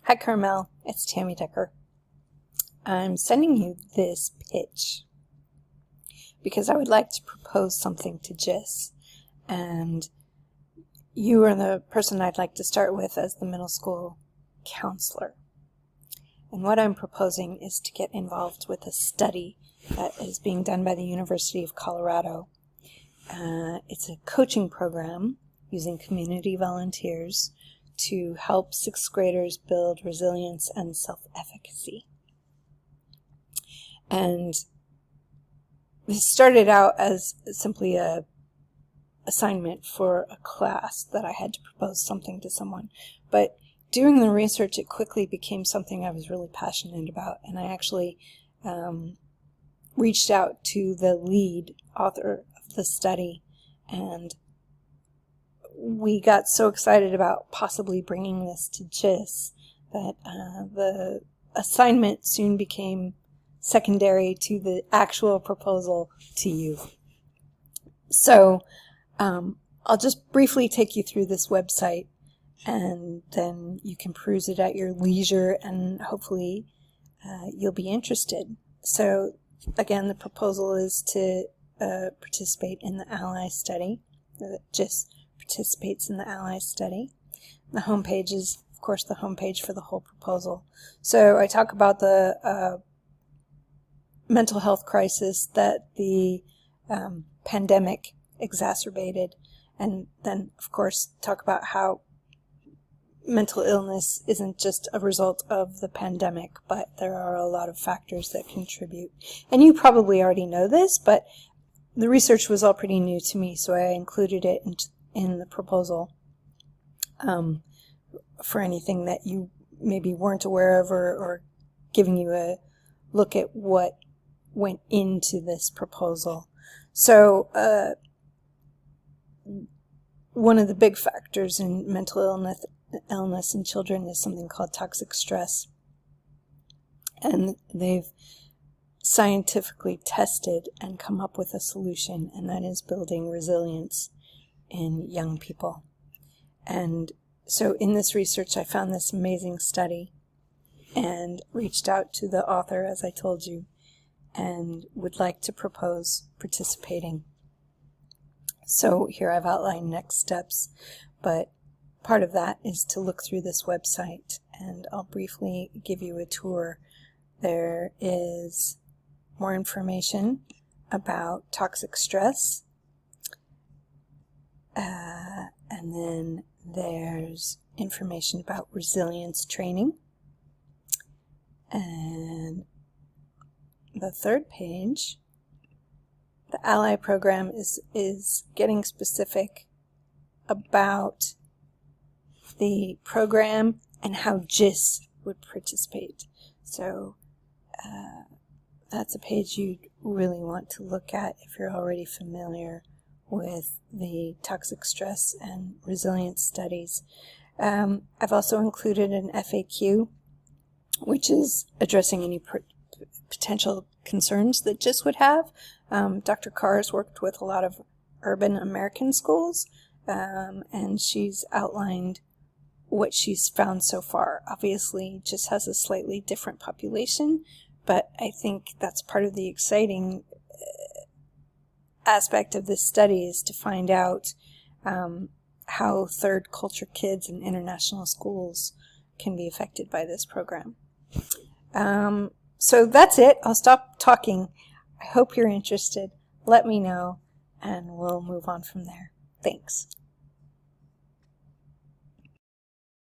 Hi Carmel, it's Tammy Decker. I'm sending you this pitch because I would like to propose something to JIS, and you are the person I'd like to start with as the middle school counselor. And what I'm proposing is to get involved with a study that is being done by the University of Colorado. It's a coaching program using community volunteers to help sixth graders build resilience and self-efficacy. And this started out as simply a assignment for a class that I had to propose something to someone. But doing the research, it quickly became something I was really passionate about. And I actually reached out to the lead author of the study, and we got so excited about possibly bringing this to JIS that the assignment soon became secondary to the actual proposal to you. So I'll just briefly take you through this website, and then you can peruse it at your leisure, and hopefully you'll be interested. So again, the proposal is to participate in the ALLY study. JIS participates in the ALLY study. The homepage is, of course, the homepage for the whole proposal. So I talk about the mental health crisis that the pandemic exacerbated, and then, of course, talk about how mental illness isn't just a result of the pandemic, but there are a lot of factors that contribute. And you probably already know this, but the research was all pretty new to me, so I included it in the proposal for anything that you maybe weren't aware of, or giving you a look at what went into this proposal. So one of the big factors in mental illness in children is something called toxic stress. And they've scientifically tested and come up with a solution, and that is building resilience in young people. And so in this research, I found this amazing study and reached out to the author, as I told you, and would like to propose participating. So here I've outlined next steps, but part of that is to look through this website, and I'll briefly give you a tour. There is more information about toxic stress, and then there's information about resilience training, and the third page, the ALLY program is getting specific about the program and how JIS would participate. So that's a page you'd really want to look at if you're already familiar with the toxic stress and resilience studies. I've also included an FAQ, which is addressing any potential concerns that JIS would have. Dr. Carr has worked with a lot of urban American schools, and she's outlined what she's found so far. Obviously, JIS has a slightly different population, but I think that's part of the exciting aspect of this study, is to find out how third culture kids in international schools can be affected by this program. So that's it. I'll stop talking. I hope you're interested. Let me know, and we'll move on from there. Thanks.